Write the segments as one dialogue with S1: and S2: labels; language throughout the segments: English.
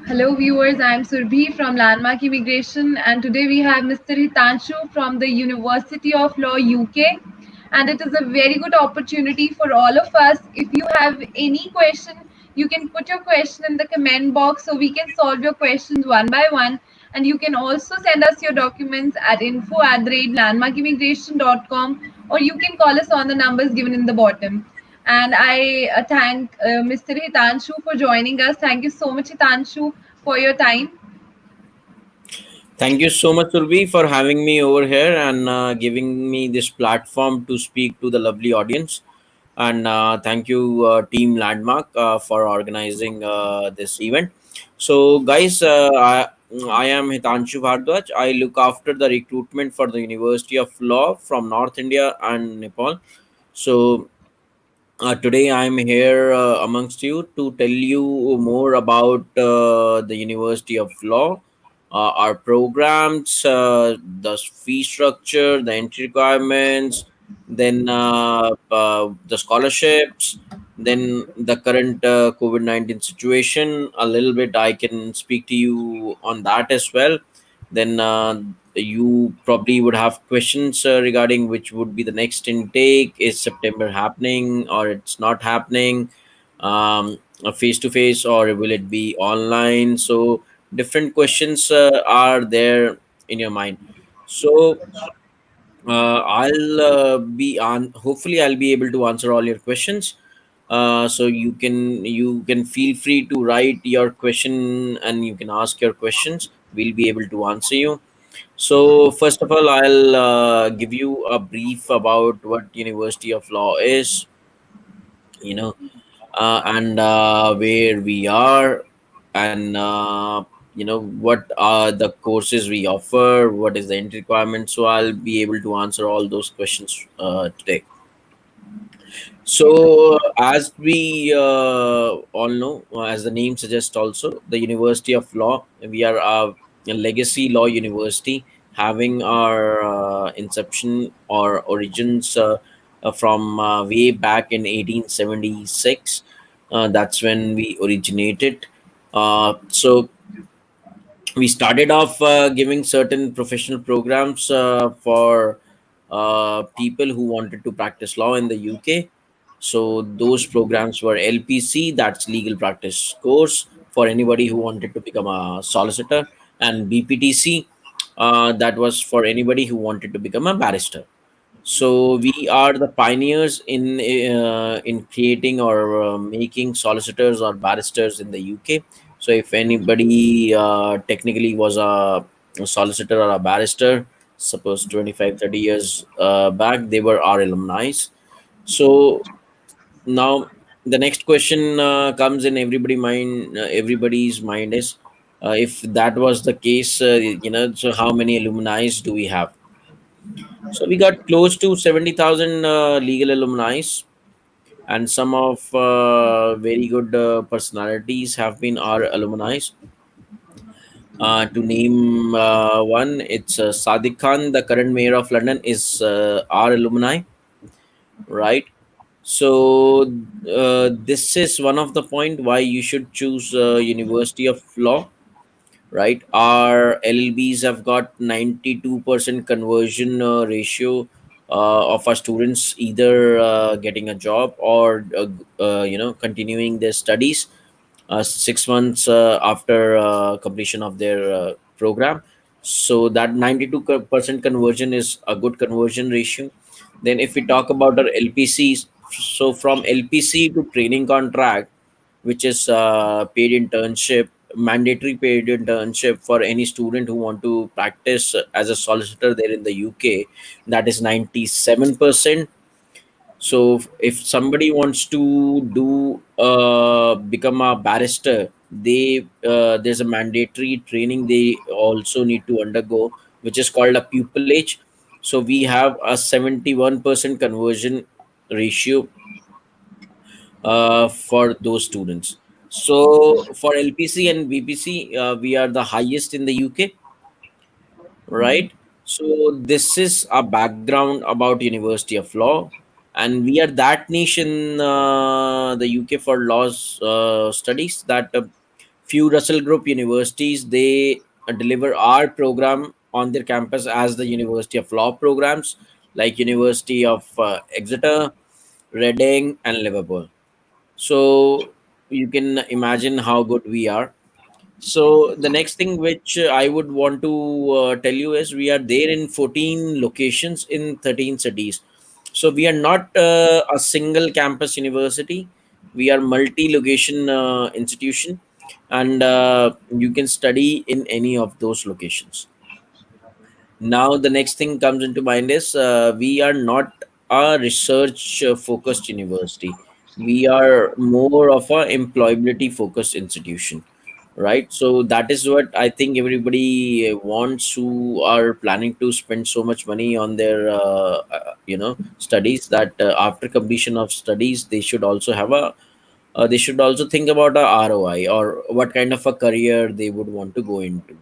S1: Hello, viewers. I'm Surbhi from Landmark Immigration, and today we have Mr. Hitanshu from the University of Law, UK. And it is a very good opportunity for all of us. If you have any question, you can put your question in the comment box so we can solve your questions one by one. And you can also send us your documents at info@landmarkimmigration.com, or you can call us on the numbers given in the bottom. And I thank Mr. Hitanshu for joining us. Thank you so much, Hitanshu, for your time.
S2: Thank you so much, Urvi, for having me over here and giving me this platform to speak to the lovely audience. And thank you, Team Landmark, for organizing this event. So, guys, I am Hitanshu Bhardwaj. I look after the recruitment for the University of Law from North India and Nepal. So, today I'm here amongst you to tell you more about the University of Law, our programs, the fee structure, the entry requirements, then the scholarships, then the current COVID-19 situation. A little bit I can speak to you on that as well. Then you probably would have questions regarding which would be the next intake. Is September happening or it's not happening? Face to face, or will it be online? So different questions are there in your mind. So I'll be on. Hopefully, I'll be able to answer all your questions. So you can feel free to write your question and you can ask your questions. We'll be able to answer you. So first of all, I'll give you a brief about what University of Law is. You know, and where we are, and what are the courses we offer, what is the entry requirement. So I'll be able to answer all those questions today. So as we all know, as the name suggests, also the University of Law, we are a legacy law university having our inception or origins from way back in 1876. That's when we originated. So we started off giving certain professional programs for people who wanted to practice law in the UK. So those programs were LPC, that's legal practice course for anybody who wanted to become a solicitor, and BPTC, that was for anybody who wanted to become a barrister. So we are the pioneers in creating or making solicitors or barristers in the UK. So if anybody technically was a solicitor or a barrister, suppose 25-30 years back, they were our alumni. So now the next question comes in everybody's mind is, if that was the case, so how many alumni do we have? So we got close to 70,000 legal alumni, and some of very good personalities have been our alumni. To name one, it's Sadiq Khan, the current mayor of London, is our alumni, right? So this is one of the point why you should choose University of Law, right? Our LLBs have got 92% conversion ratio of our students either getting a job or continuing their studies 6 months after completion of their program. So that 92% conversion is a good conversion ratio. Then if we talk about our LPCs, so from LPC to training contract, which is paid internship, mandatory paid internship for any student who want to practice as a solicitor there in the UK, that is 97%. So if somebody wants to do become a barrister, there's a mandatory training they also need to undergo, which is called a pupillage. So we have a 71% conversion ratio for those students. So for LPC and BPC, we are the highest in the UK, right? So this is a background about University of Law, and we are that niche in the UK for laws studies that Few Russell Group universities, they deliver our program on their campus as the University of Law programs, like University of Exeter, Reading, and Liverpool. So you can imagine how good we are. So the next thing which I would want to tell you is we are there in 14 locations in 13 cities. So we are not a single campus university. We are multi-location institution, and you can study in any of those locations. Now, the next thing comes into mind is we are not a research focused university. We are more of a employability focused institution, right? So that is what I think everybody wants who are planning to spend so much money on their studies, that after completion of studies they should also have a they should also think about a ROI, or what kind of a career they would want to go into,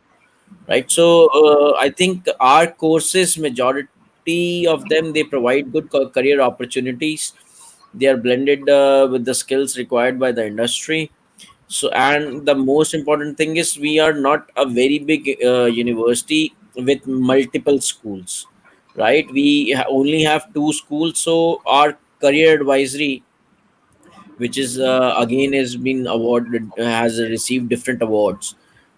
S2: right? So I think our courses, majority of them, they provide good career opportunities. They are blended with the skills required by the industry. So, and the most important thing is we are not a very big university with multiple schools, right? We only have two schools. So our career advisory, which is again has been awarded, has received different awards,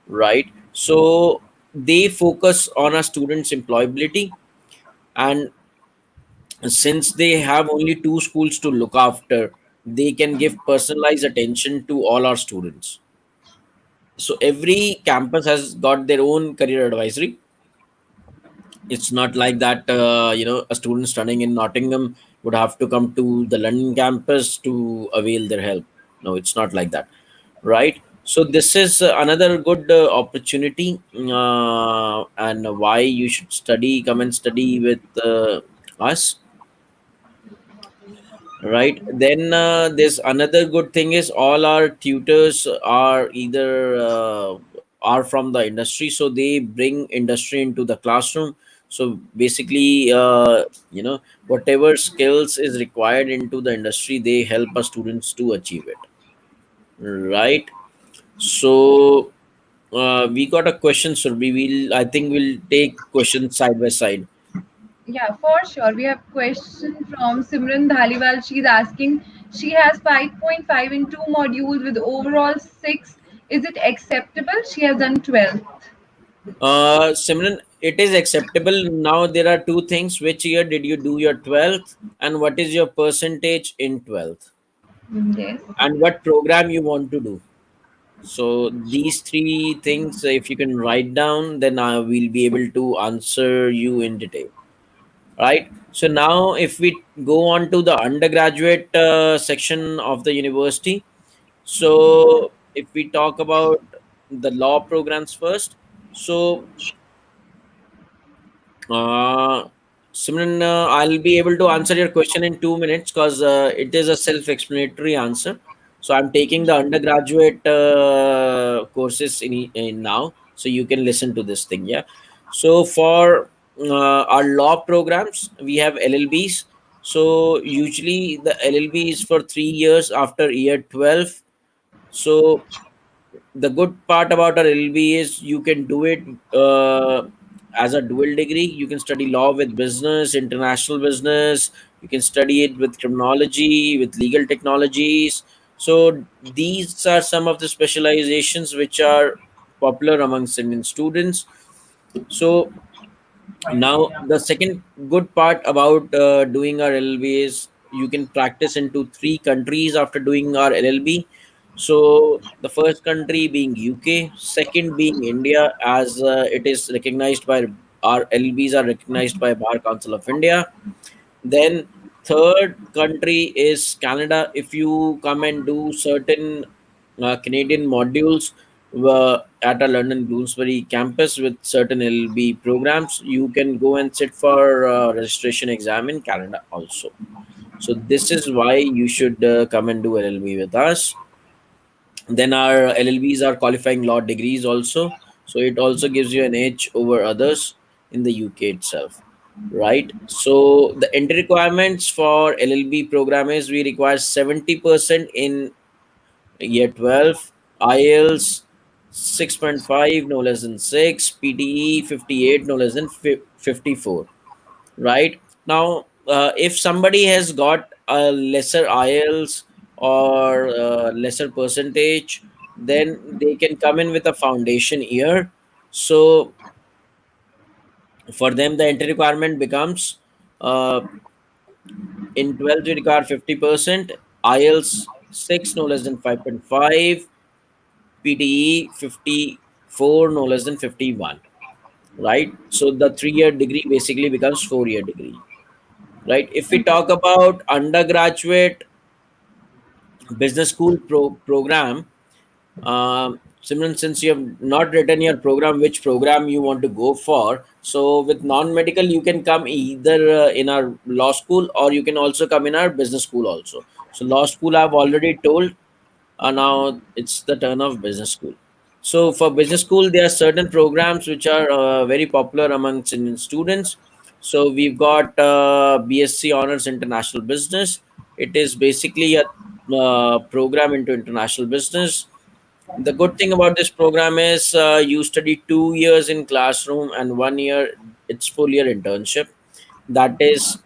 S2: right? So they focus on our students employability, and since they have only two schools to look after, they can give personalized attention to all our students. So every campus has got their own career advisory. It's not like that a student studying in Nottingham would have to come to the London campus to avail their help. No, it's not like that, right? So this is another good opportunity, and why you should study, come and study with us, right? Then there's another good thing is all our tutors are either are from the industry, so they bring industry into the classroom. So basically, whatever skills is required into the industry, they help our students to achieve it, right? So we got a question, sir. We will, I think we'll take questions side by side.
S1: Yeah, for sure. We have question from Simran Dhaliwal. She's asking, she has 5.5 in two modules with overall 6. Is it acceptable? She has done 12th.
S2: Simran, it is acceptable. Now there are two things. Which year did you do your 12th, and what is your percentage in 12th,
S1: Yes.
S2: and what program you want to do? So these three things, if you can write down, then I will be able to answer you in detail, right? So now if we go on to the undergraduate section of the university, so if we talk about the law programs first, so Uh, Simran, I'll be able to answer your question in 2 minutes because it is a self-explanatory answer. So I'm taking the undergraduate courses in now, so you can listen to this thing. Yeah. So for our law programs, we have LLBs. So usually the LLB is for 3 years after year 12. So the good part about our LLB is you can do it as a dual degree. You can study law with business, international business. You can study it with criminology, with legal technologies. So these are some of the specializations which are popular amongst Indian students. So now, the second good part about doing our LLB is you can practice into three countries after doing our LLB. So, the first country being UK, second being India, as it is recognized by our LLBs are recognized by Bar Council of India. Then third country is Canada. If you come and do certain Canadian modules at a London Bloomsbury campus with certain LB programs, you can go and sit for registration exam in Canada also. So this is why you should come and do LLB with us. Then our LLBs are qualifying law degrees also. So it also gives you an edge over others in the UK itself, right? So the entry requirements for LLB program is we require 70% in year 12, IELTS, 6.5 no less than 6, PTE 58 no less than 54. Right now, if somebody has got a lesser IELTS or lesser percentage, then they can come in with a foundation year. So for them, the entry requirement becomes, in 12th we require 50%, IELTS 6 no less than 5.5, PTE 54 no less than 51. Right, so the 3-year degree basically becomes 4-year degree. Right, if we talk about undergraduate business school program, Simran, since you have not written your program, which program you want to go for? So with non-medical, you can come either in our law school, or you can also come in our business school also. So law school, I've already told. Now it's the turn of business school. So for business school, there are certain programs which are very popular amongst Indian students. So we've got BSc Honors International Business. It is basically a program into international business. The good thing about this program is you study 2 years in classroom and 1 year it's full year internship. That is,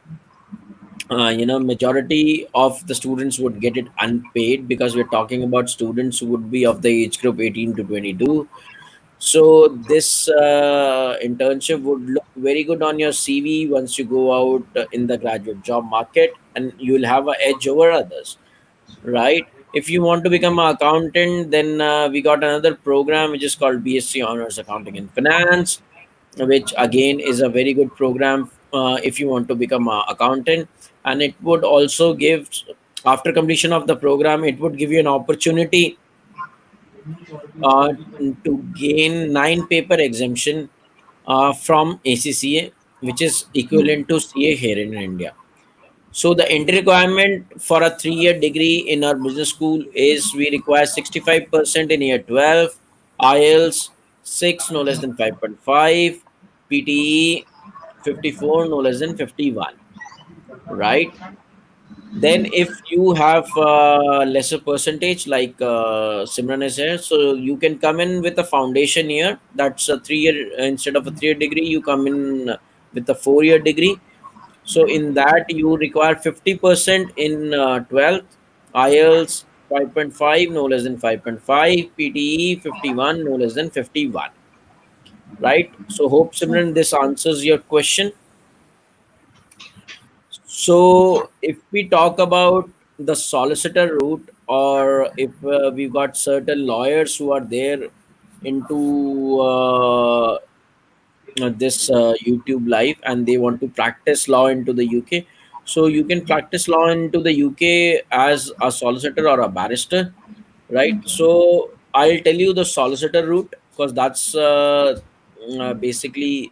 S2: majority of the students would get it unpaid, because we're talking about students who would be of the age group 18 to 22. So this internship would look very good on your CV once you go out in the graduate job market, and you'll have an edge over others. Right, if you want to become an accountant, then we got another program which is called BSc Honors Accounting and Finance, which again is a very good program if you want to become an accountant. And it would also give, after completion of the program, it would give you an opportunity uh, to gain 9 paper exemption from ACCA, which is equivalent to CA here in India. So the entry requirement for a 3-year degree in our business school is we require 65% in year 12, IELTS 6 no less than 5.5, PTE 54 no less than 51. Right. Then if you have lesser percentage like Simran is here, so you can come in with a foundation year. That's a 3-year, instead of a 3-year degree, you come in with a 4-year degree. So in that you require 50% in 12th, IELTS 5.5 no less than 5.5, PTE 51 no less than 51. Right. So hope Simran this answers your question. So if we talk about the solicitor route, or if we've got certain lawyers who are there into this YouTube live, and they want to practice law into the UK. So you can practice law into the UK as a solicitor or a barrister, right? So I'll tell you the solicitor route, because that's basically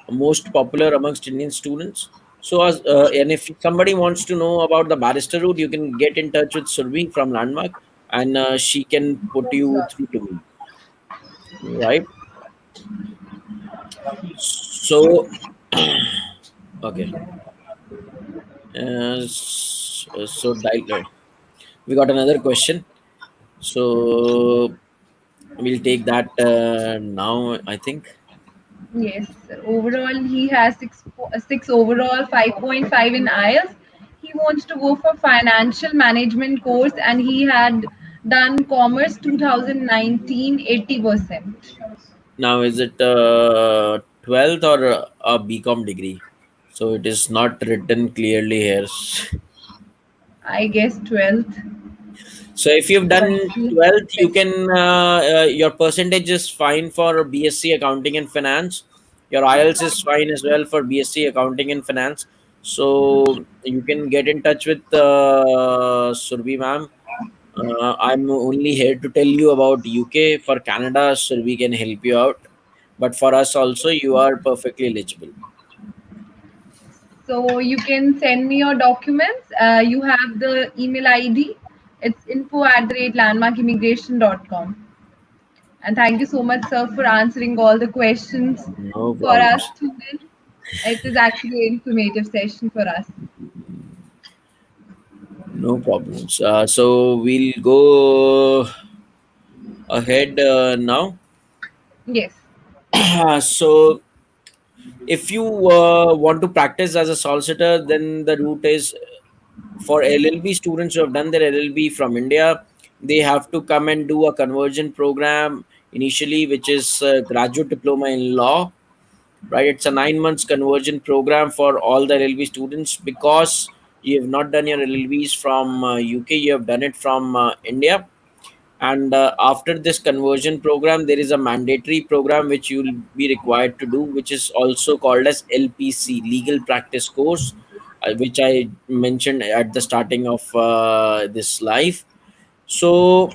S2: most popular amongst Indian students. So as and if somebody wants to know about the barrister route, you can get in touch with Survi from Landmark, and she can put you through to me, right? So okay. So we got another question. So we'll take that now, I think.
S1: Yes, overall he has six overall, 5.5 in IELTS. He wants to go for financial management course and he had done commerce 2019 80%.
S2: Now, is it 12th or a BCom degree? So it is not written clearly here.
S1: I guess 12th,
S2: So if you've
S1: but
S2: done
S1: he
S2: 12th, you can,
S1: specific.
S2: your percentage is fine for BSc Accounting and Finance. Your IELTS is fine as well for BSc Accounting and Finance. So you can get in touch with Survi ma'am. I'm only here to tell you about UK. For Canada, Survi can help you out. But for us also, you are perfectly eligible.
S1: So you can send me your documents. You have the email ID. It's info@landmarkimmigration.com. And thank you so much, sir, for answering all the questions
S2: No
S1: for our
S2: problems.
S1: students. It is actually an informative session for us.
S2: No problems. So we'll go. ahead now.
S1: Yes.
S2: So if you want to practice as a solicitor, then the route is for LLB students who have done their LLB from India. They have to come and do a conversion program initially, which is a graduate diploma in law. Right, it's a 9 months conversion program for all the LLB students, because you have not done your LLBs from UK, you have done it from India. And after this conversion program, there is a mandatory program which you will be required to do, which is also called as LPC, legal practice course, which I mentioned at the starting of this live. So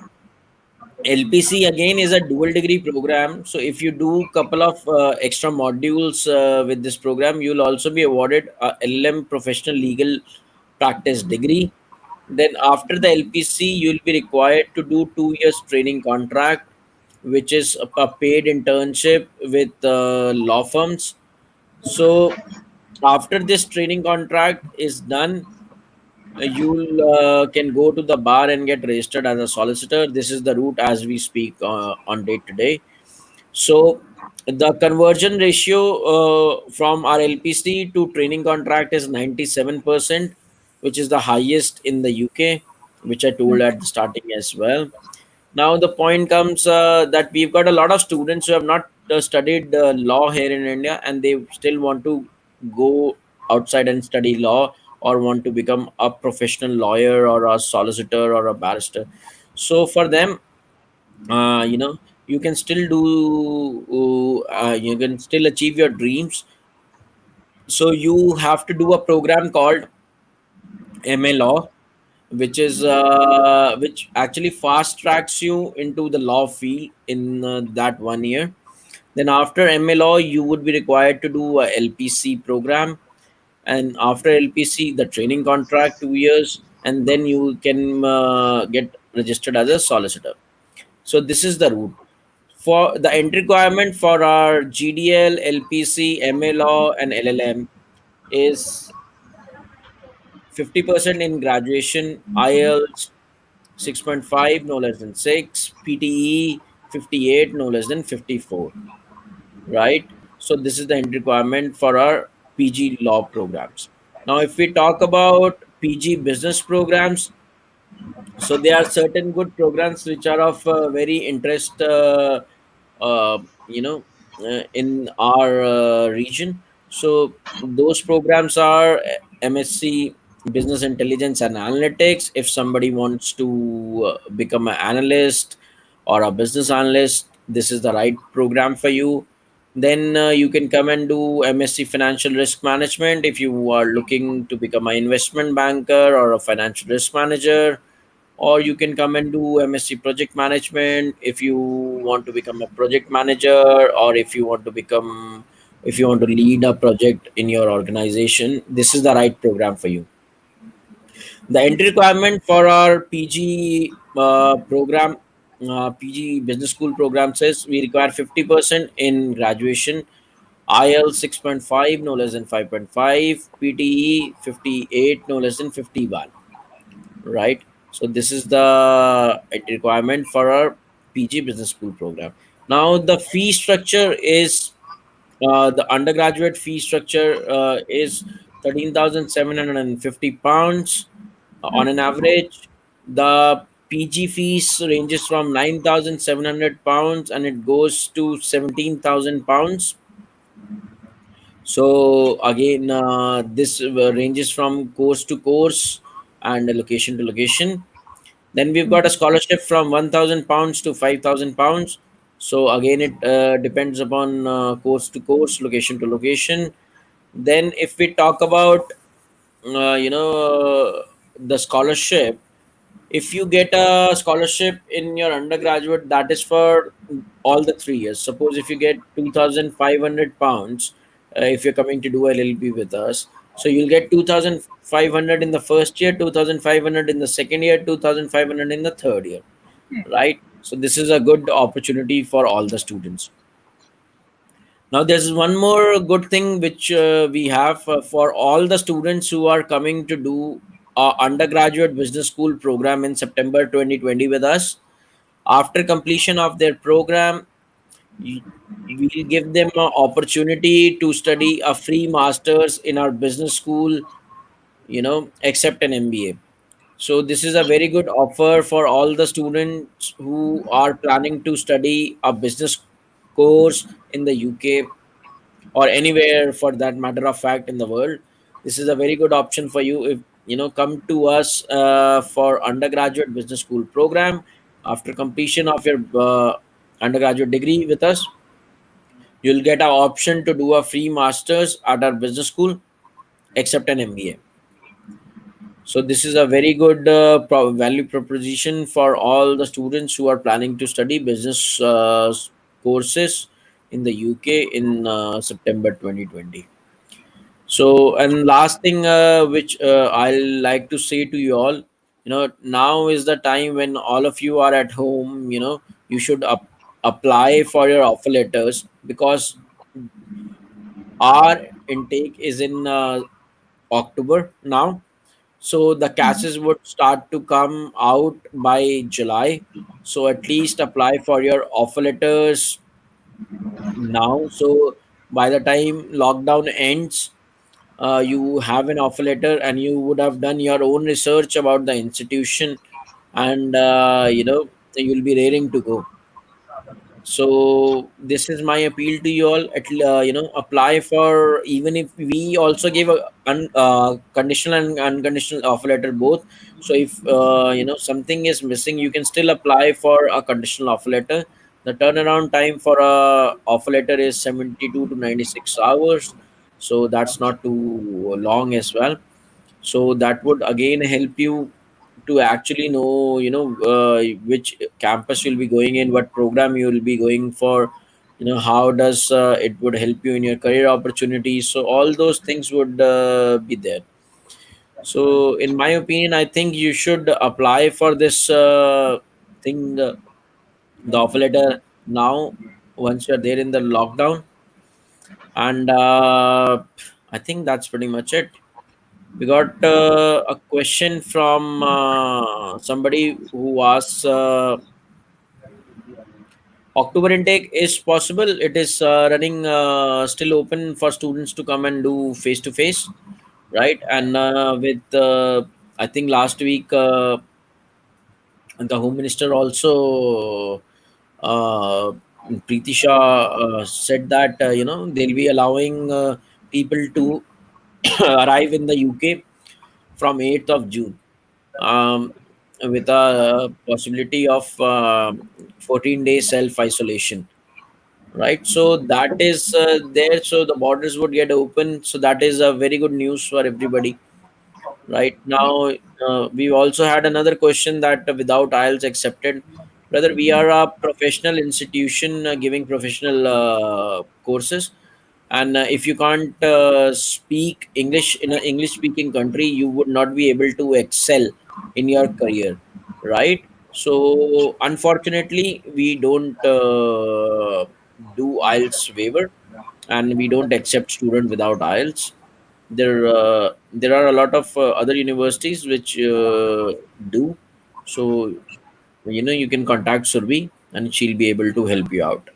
S2: LPC again is a dual degree program. So if you do couple of extra modules with this program, you'll also be awarded a LLM professional legal practice degree. Then after the LPC, you'll be required to do 2 years training contract, which is a paid internship with law firms. So after this training contract is done, you can go to the bar and get registered as a solicitor. This is the route as we speak on day to day. So the conversion ratio from our LPC to training contract is 97%, which is the highest in the UK, which I told at the starting as well. Now the point comes that we've got a lot of students who have not studied law here in India, and they still want to go outside and study law, or want to become a professional lawyer or a solicitor or a barrister. So for them, you know, you can still do, you can still achieve your dreams. So you have to do a program called MA Law, which actually fast tracks you into the law field in that 1 year. Then after MA Law, you would be required to do a LPC program, and after LPC, the training contract 2 years, and then you can get registered as a solicitor. So this is the route. For the entry requirement for our GDL, LPC, MA Law, and LLM is 50% in graduation, IELTS 6.5, no less than 6, PTE 58, no less than 54, right? So this is the entry requirement for our PG law programs. Now, if we talk about PG business programs, so there are certain good programs which are of very interest, uh, you know in our region. So those programs are MSc business intelligence and analytics. If somebody wants to become an analyst or a business analyst, this is the right program for you. Then you can come and do MSc financial risk management if you are looking to become an investment banker or a financial risk manager. Or you can come and do MSc project management if you want to become a project manager, or if you want to lead a project in your organization. This is the right program for you. The entry requirement for our PG program, PG business school program, says we require 50% in graduation, IELTS 6.5, no less than 5.5, PTE 58, no less than 51, right? So this is the requirement for our PG business school program. Now the fee structure is, the undergraduate fee structure is 13,750 pounds on an average. The PG fees ranges from 9,700 pounds and it goes to 17,000 pounds. So again, this ranges from course to course and location to location. Then we've got a scholarship from 1,000 pounds to 5,000 pounds. So again, it depends upon course to course, location to location. Then if we talk about the scholarship, if you get a scholarship in your undergraduate, that is for all the 3 years. Suppose if you get 2,500 pounds, if you're coming to do LLB with us, so you'll get 2,500 in the first year, 2,500 in the second year, 2,500 in the third year, right? So this is a good opportunity for all the students. Now, there's one more good thing which we have for all the students who are coming to do our undergraduate business school program in September 2020 with us. After completion of their program, y- we'll give them an opportunity to study a free masters in our business school, except an MBA. So this is a very good offer for all the students who are planning to study a business course in the UK or anywhere for that matter of fact in the world. This is a very good option for you. If come to us for undergraduate business school program. After completion of your undergraduate degree with us, you'll get an option to do a free masters at our business school except an MBA. So this is a very good value proposition for all the students who are planning to study business courses in the UK in September 2020. So, and last thing which I'll like to say to you all, now is the time when all of you are at home. You should apply for your offer letters, because our intake is in October now. So the cases would start to come out by July. So at least apply for your offer letters now. So by the time lockdown ends, you have an offer letter and you would have done your own research about the institution, and you'll be raring to go. So this is my appeal to you all. Apply for, even if we also give a conditional and unconditional offer letter both. So if something is missing, you can still apply for a conditional offer letter. The turnaround time for a offer letter is 72 to 96 hours. So that's not too long as well. So that would again help you to actually know, which campus you'll be going in, what program you will be going for, how does it would help you in your career opportunities. So all those things would be there. So in my opinion, I think you should apply for this thing, the offer letter now, once you're there in the lockdown. And I think that's pretty much it. We got a question from somebody who asks, October intake is possible. It is running still open for students to come and do face to face, right? And with I think last week the Home Minister also, uh, Preeti Shah, said that they'll be allowing people to arrive in the UK from 8th of June, um, with a possibility of 14 days self isolation, right? So that is there. So the borders would get open. So that is a very good news for everybody. Right now, we also had another question that without IELTS accepted, whether we are a professional institution giving professional courses, and if you can't speak English in an English speaking country, you would not be able to excel in your career, right? So unfortunately, we don't do IELTS waiver, and we don't accept student without IELTS. There are a lot of other universities which do. So you can contact Surbi and she'll be able to help you out.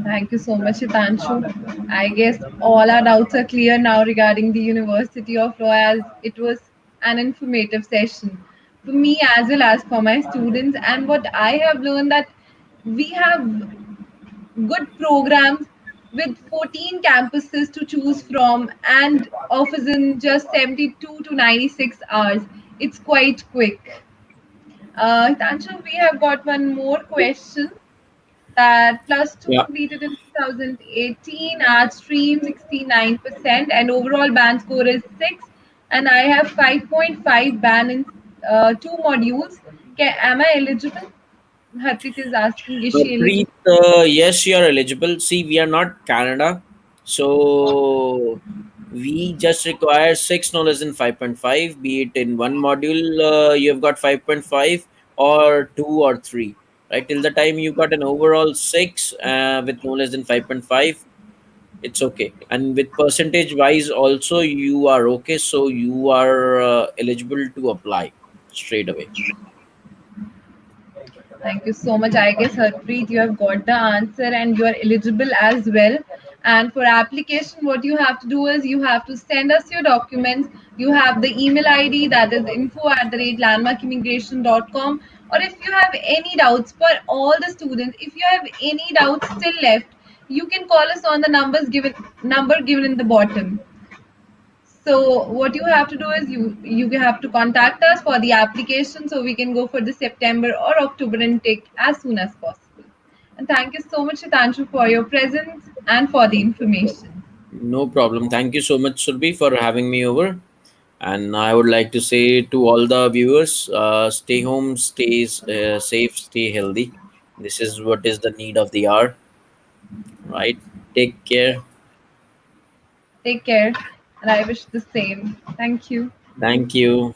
S1: Thank you so much, Hitanshu. I guess all our doubts are clear now regarding the University of Law, as it was an informative session for me as well as for my students. And what I have learned, that we have good programs with 14 campuses to choose from and offers in just 72 to 96 hours. It's quite quick. Hitanshu, we have got one more question, that plus two
S2: Yeah.
S1: completed in 2018, art stream 69%, and overall band score is 6. And I have 5.5 band in two modules. Am I eligible? Harpreet is asking, is she
S2: Preet,
S1: eligible?
S2: yes, you are eligible. See, we are not Canada, so we just require six, no less than 5.5. Be it in one module, you have got 5.5, or two or three. Right, till the time you got an overall six with no less than 5.5, it's okay. And with percentage wise, also you are okay. So you are eligible to apply straight away.
S1: Thank you so much. I guess, Harpreet, you have got the answer and you are eligible as well. And for application, what you have to do is you have to send us your documents. You have the email ID, that is info@landmarkimmigration.com. Or if you have any doubts, for all the students, if you have any doubts still left, you can call us on the number given in the bottom. So what you have to do is you have to contact us for the application so we can go for the September or October intake as soon as possible. And thank you so much, Hitanshu, for your presence and for the information.
S2: No problem. Thank you so much, Surbi, for having me over. And I would like to say to all the viewers, stay home, stay safe, stay healthy. This is what is the need of the hour, right? Take care.
S1: Take care, and I wish the same. Thank you.
S2: Thank you.